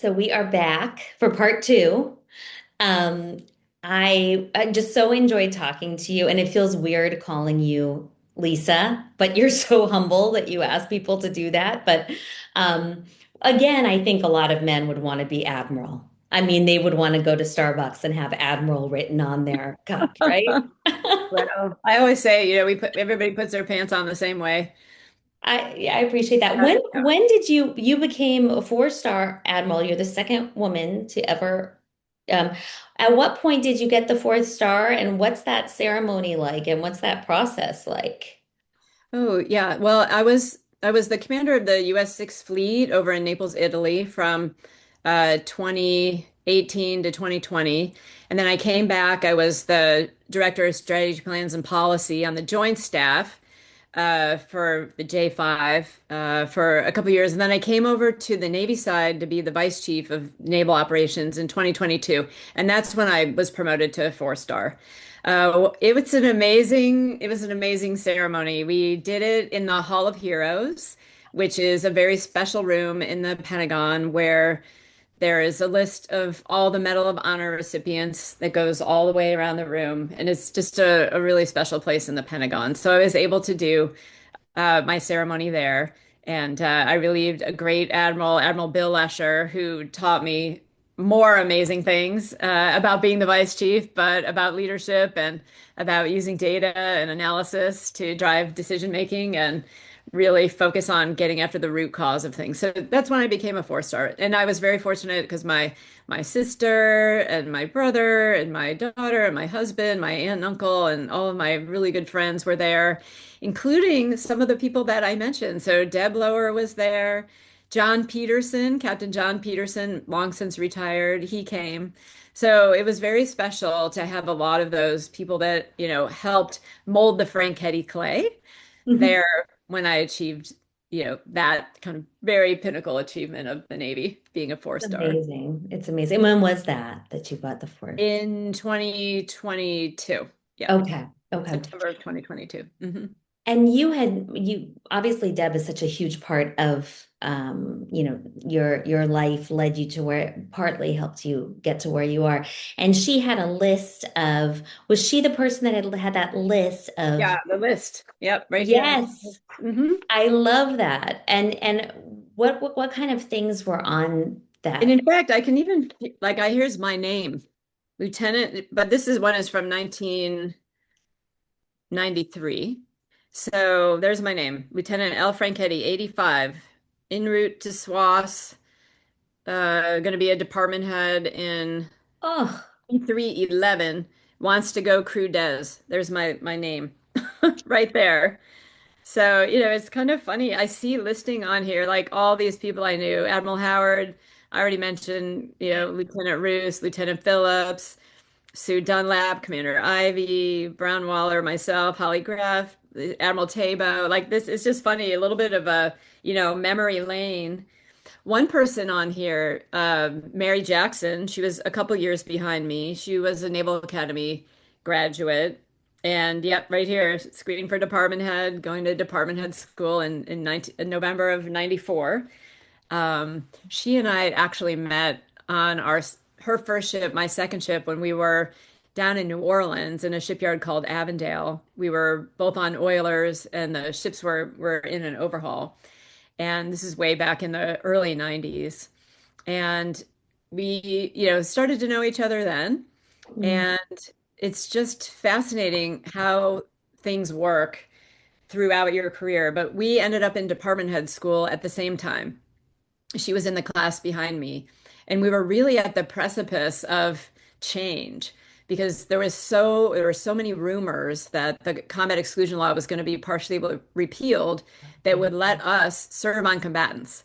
So we are back for part two. Um, I just so enjoyed talking to you, and it feels weird calling you Lisa, but you're so humble that you ask people to do that. But um, again, I think a lot of men would want to be Admiral. I mean, they would want to go to Starbucks and have Admiral written on their cup, right? Well, I always say, everybody puts their pants on the same way. Yeah, I appreciate that. When did you became a four-star admiral? You're the second woman to ever. Um, at what point did you get the fourth star, and what's that ceremony like, and what's that process like? Oh, yeah. Well, I was the commander of the U.S. Sixth Fleet over in Naples, Italy from 2018 to 2020. And then I came back. I was the director of strategy plans and policy on the joint staff for the J5 for a couple years. And then I came over to the Navy side to be the vice chief of naval operations in 2022. And that's when I was promoted to four-star. It was an amazing ceremony. We did it in the Hall of Heroes, which is a very special room in the Pentagon where there is a list of all the Medal of Honor recipients that goes all the way around the room. And it's just a really special place in the Pentagon. So I was able to do my ceremony there. And I relieved a great admiral, Admiral Bill Lesher, who taught me more amazing things about being the vice chief, but about leadership and about using data and analysis to drive decision making and really focus on getting after the root cause of things. So that's when I became a four-star. And I was very fortunate because my sister and my brother and my daughter and my husband, my aunt and uncle, and all of my really good friends were there, including some of the people that I mentioned. So Deb Lower was there. John Peterson, Captain John Peterson, long since retired, he came. So it was very special to have a lot of those people that, helped mold the Franchetti clay there when I achieved, that kind of very pinnacle achievement of the Navy, being a It's four-star amazing. It's amazing. When was that you got the fourth? in 2022. Yeah, Okay. Okay. September of 2022. And you obviously Deb is such a huge part of your life led you to where partly helped you get to where you are. And she had a list of was she the person that had that list of Yeah, the list. Yep, right here. yes, hmm I love that. And what kind of things were on And that? in fact, I can even here's my name, Lieutenant, but this is one is from 1993. So there's my name, Lieutenant L. Franchetti, 85, en route to SWAS, going to be a department head in Oh, 311, wants to go crew des. There's my name right there. So, it's kind of funny. I see listing on here like all these people I knew. Admiral Howard, I already mentioned, Lieutenant Roos, Lieutenant Phillips, Sue Dunlap, Commander Ivy, Brown Waller, myself, Holly Graff, Admiral Tabo. Like this is just funny, a little bit of a, memory lane. One person on here, Mary Jackson, she was a couple years behind me. She was a Naval Academy graduate. And yep, right here, screening for department head, going to department head school in November of 94. She and I actually met on her first ship, my second ship, when we were down in New Orleans in a shipyard called Avondale. We were both on oilers and the ships were in an overhaul. And this is way back in the early 90s. And we, started to know each other then. mm, And it's just fascinating how things work throughout your career. But we ended up in department head school at the same time. She was in the class behind me. And we were really at the precipice of change because there were so many rumors that the combat exclusion law was going to be partially repealed that would let us serve on combatants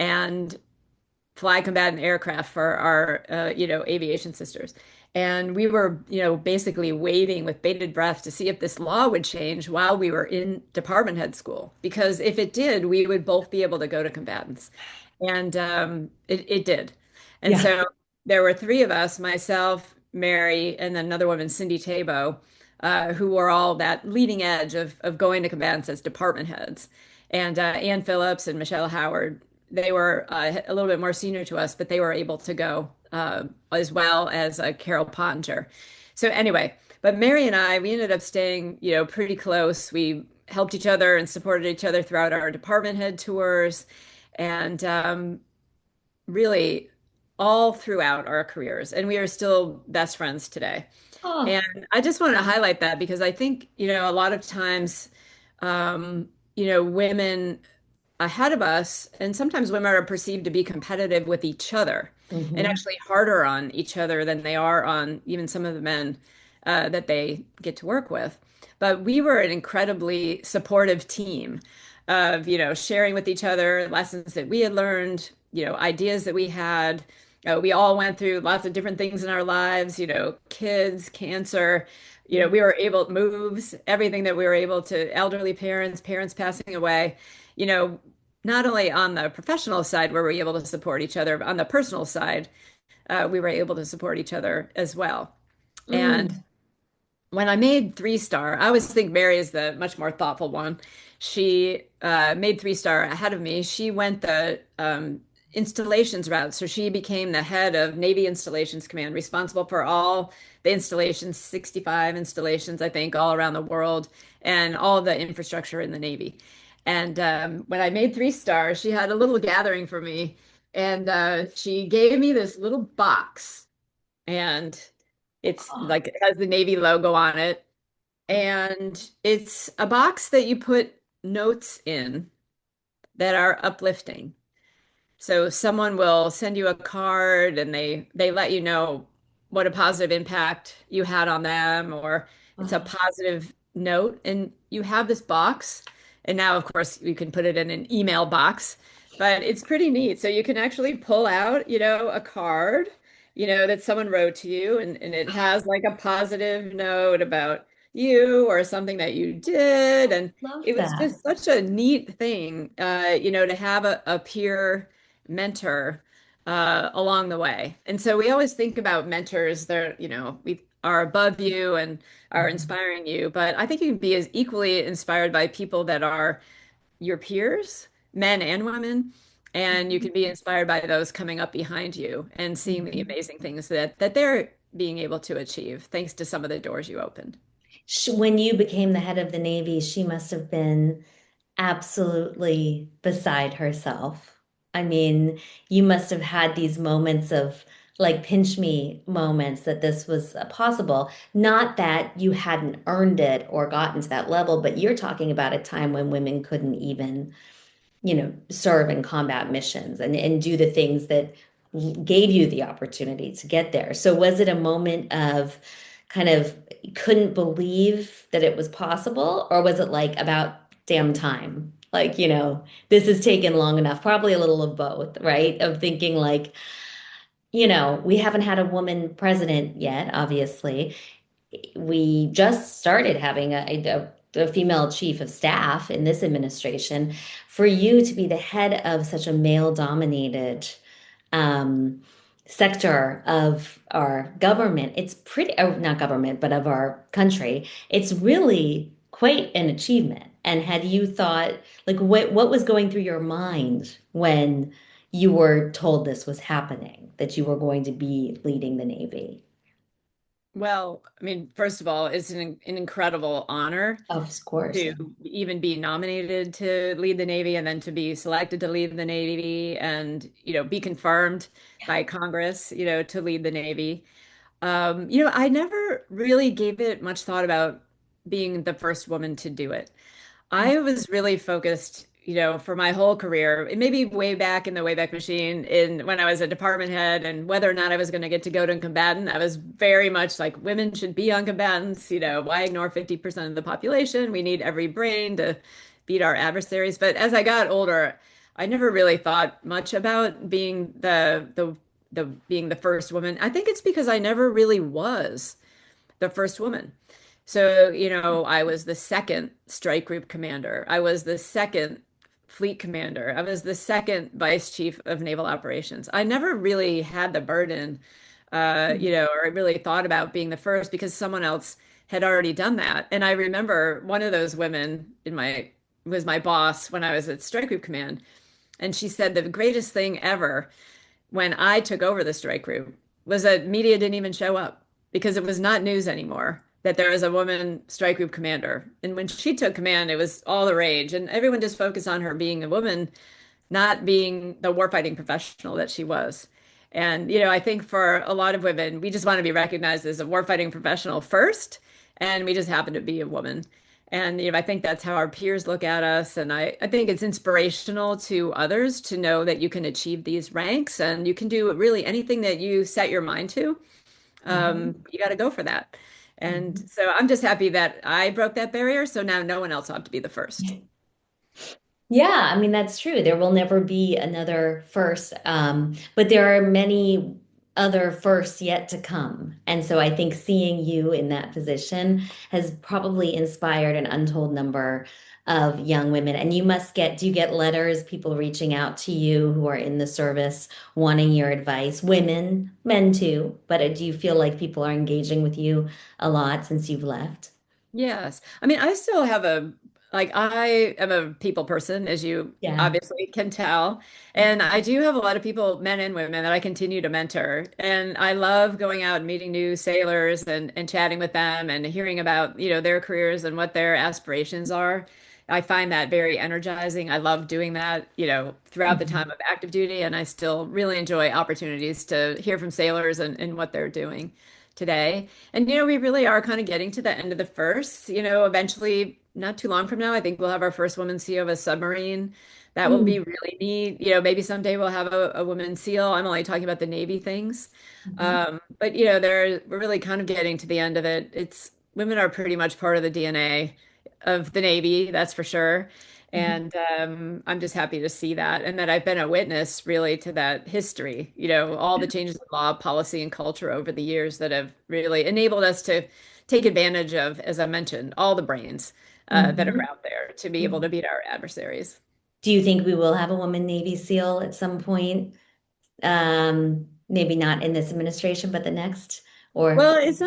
and fly combatant aircraft for our aviation sisters. And we were, basically waiting with bated breath to see if this law would change while we were in department head school. Because if it did, we would both be able to go to combatants. And it did. And yeah. so there were three of us, myself, Mary, and then another woman, Cindy Tabo, who were all that leading edge of going to combatants as department heads. And Ann Phillips and Michelle Howard they were a little bit more senior to us, but they were able to go as well as Carol Pottinger. So anyway, but Mary and I, we ended up staying, pretty close. We helped each other and supported each other throughout our department head tours, and really all throughout our careers. And we are still best friends today. Oh, And I just wanted to highlight that because I think, a lot of times, women ahead of us, and sometimes women are perceived to be competitive with each other and hmm. actually harder on each other than they are on even some of the men that they get to work with. But we were an incredibly supportive team of, sharing with each other lessons that we had learned, ideas that we had. We all went through lots of different things in our lives, kids, cancer, we were able, moves, everything that we were able to, elderly parents, parents passing away, you know, not only on the professional side were we able to support each other, but on the personal side, we were able to support each other as well. And Mm. when I made Three Star, I always think Mary is the much more thoughtful one. She made Three Star ahead of me. She went the installations route. So she became the head of Navy Installations Command, responsible for all the installations, 65 installations, I think, all around the world, and all the infrastructure in the Navy. And when I made Three Star, she had a little gathering for me, and she gave me this little box, and it's Oh, like it has the Navy logo on it, and it's a box that you put notes in that are uplifting. So someone will send you a card and they let you know what a positive impact you had on them, or it's a oh, positive note. And you have this box. And now, of course, you can put it in an email box, but it's pretty neat. So you can actually pull out, a card, that someone wrote to you, and it has like a positive note about you or something that you did. And love it was that. just such a neat thing, to have a peer mentor along the way. And so we always think about mentors that, we are above you and are Mhm. inspiring you. But I think you can be as equally inspired by people that are your peers, men and women. And you can be inspired by those coming up behind you and seeing the Mhm. amazing things that they're being able to achieve thanks to some of the doors you opened. When you became the head of the Navy, she must have been absolutely beside herself. I mean, you must have had these moments of like pinch me moments that this was possible. Not that you hadn't earned it or gotten to that level, but you're talking about a time when women couldn't even, serve in combat missions and do the things that gave you the opportunity to get there. So was it a moment of kind of couldn't believe that it was possible, or was it like about damn time? Like, this has taken long enough, probably a little of both, right? Of thinking like, we haven't had a woman president yet, obviously. We just started having a female chief of staff in this administration. For you to be the head of such a male-dominated um, sector of our government, it's pretty, not government, but of our country, it's really quite an achievement. And had you thought, like, what was going through your mind when you were told this was happening, that you were going to be leading the Navy? Well, I mean, first of all, it's an incredible honor Of course, to yeah. even be nominated to lead the Navy and then to be selected to lead the Navy and, be confirmed by Congress, to lead the Navy. I never really gave it much thought about being the first woman to do it. I was really focused, for my whole career, and maybe way back in the Wayback Machine, in when I was a department head and whether or not I was going to get to go to combatant, I was very much like women should be on combatants. Why ignore 50% of the population? We need every brain to beat our adversaries. But as I got older, I never really thought much about being the being the first woman. I think it's because I never really was the first woman. So, I was the second strike group commander. I was the second fleet commander. I was the second vice chief of naval operations. I never really had the burden, or really thought about being the first because someone else had already done that. And I remember one of those women was my boss when I was at strike group command. And she said the greatest thing ever when I took over the strike group was that media didn't even show up because it was not news anymore that there was a woman strike group commander. And when she took command, it was all the rage, and everyone just focused on her being a woman, not being the warfighting professional that she was. And, I think for a lot of women, we just want to be recognized as a warfighting professional first, and we just happen to be a woman. And, I think that's how our peers look at us. And I think it's inspirational to others to know that you can achieve these ranks and you can do really anything that you set your mind to. Mhm. You got to go for that. And Mhm. so I'm just happy that I broke that barrier. So now no one else ought to be the first. Yeah, I mean, that's true. There will never be another first, but there are many other firsts yet to come. And so I think seeing you in that position has probably inspired an untold number of young women. And you must get, do you get letters, people reaching out to you who are in the service wanting your advice? Women, men too, but do you feel like people are engaging with you a lot since you've left? Yes. I mean, I still have I am a people person, as you Yeah. obviously can tell. And I do have a lot of people, men and women, that I continue to mentor. And I love going out and meeting new sailors and chatting with them and hearing about, their careers and what their aspirations are. I find that very energizing. I love doing that, throughout the time Mhm. of active duty. And I still really enjoy opportunities to hear from sailors and what they're doing today. And, we really are kind of getting to the end of the first, eventually, not too long from now, I think we'll have our first woman CEO of a submarine. That will be Mm. really neat. Maybe someday we'll have a woman SEAL. I'm only talking about the Navy things. Mhm. But, we're really kind of getting to the end of it. Women are pretty much part of the DNA of the Navy, that's for sure. Mhm. And I'm just happy to see that, and that I've been a witness really to that history, all the changes in law, policy, and culture over the years that have really enabled us to take advantage of, as I mentioned, all the brains that are Mhm. out there to be able to Mhm. beat our adversaries. Do you think we will have a woman Navy SEAL at some point? Maybe not in this administration, but the next, or Well, it's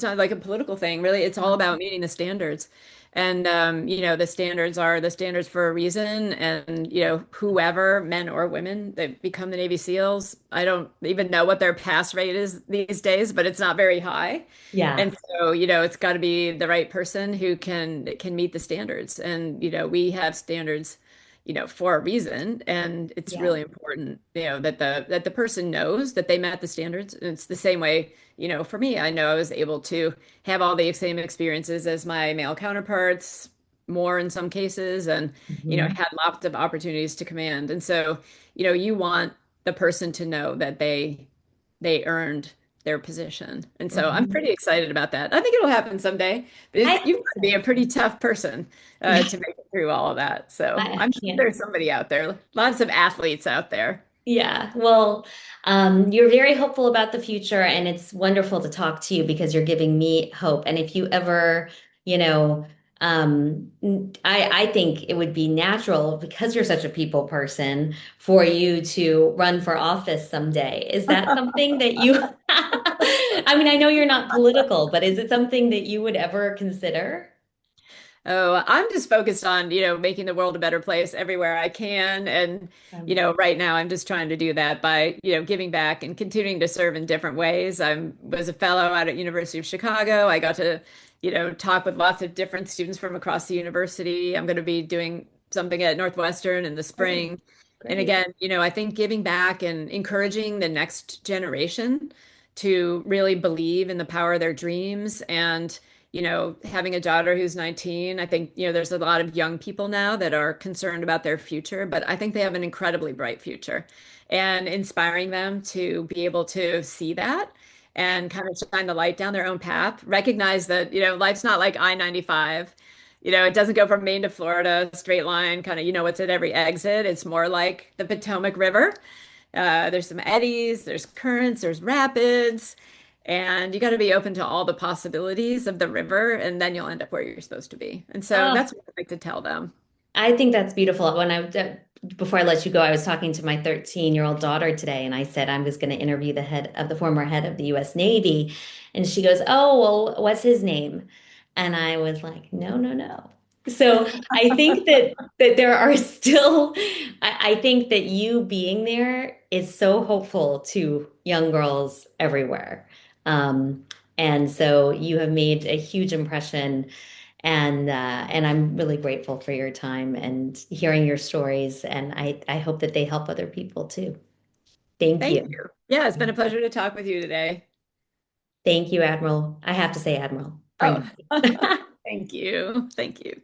not like a political thing, really. It's all about meeting the standards. And the standards are the standards for a reason. And, whoever, men or women, that become the Navy SEALs, I don't even know what their pass rate is these days, but it's not very high. yeah, And so, it's got to be the right person who can meet the standards. And, we have standards, for a reason. And it's yeah, really important, that the person knows that they met the standards. And it's the same way, for me, I know I was able to have all the same experiences as my male counterparts, more in some cases, and, Mhm. had lots of opportunities to command. And so, you want the person to know that they earned their position. And so I'm Mhm. pretty excited about that. I think it'll happen someday, but I you've hope got to be so. a pretty tough person Yeah, to make it through all of that. So I I'm sure can't. there's somebody out there, lots of athletes out there. Yeah, well, you're very hopeful about the future, and it's wonderful to talk to you because you're giving me hope. And if you ever, you know, I think it would be natural because you're such a people person for you to run for office someday. Is that something that you, I mean, I know you're not political, but is it something that you would ever consider? Oh, I'm just focused on, making the world a better place everywhere I can. And, right now I'm just trying to do that by, giving back and continuing to serve in different ways. I was a fellow out at University of Chicago. I got to, talk with lots of different students from across the university. I'm going to be doing something at Northwestern in the Oh, spring. And great. again, I think giving back and encouraging the next generation to really believe in the power of their dreams and having a daughter who's 19, I think, there's a lot of young people now that are concerned about their future, but I think they have an incredibly bright future. And inspiring them to be able to see that and kind of shine the light down their own path, recognize that, life's not like I-95. It doesn't go from Maine to Florida, straight line, kind of, what's at every exit. It's more like the Potomac River. There's some eddies, there's currents, there's rapids, and you got to be open to all the possibilities of the river, and then you'll end up where you're supposed to be. And so Oh, that's what I like to tell them. I think that's beautiful. Before I let you go, I was talking to my 13-year-old daughter today, and I said I was going to interview the head of the former head of the U.S. Navy. And she goes, "Oh, well, what's his name?" And I was like, "No, no, no. So I think that there are still, I think that you being there is so hopeful to young girls everywhere. Um, and so you have made a huge impression, and I'm really grateful for your time and hearing your stories. And I hope that they help other people too. Thank Thank you. you. Yeah, it's been a pleasure to talk with you today. Thank you, Admiral. I have to say, Admiral Oh, Frank. thank you. Thank you.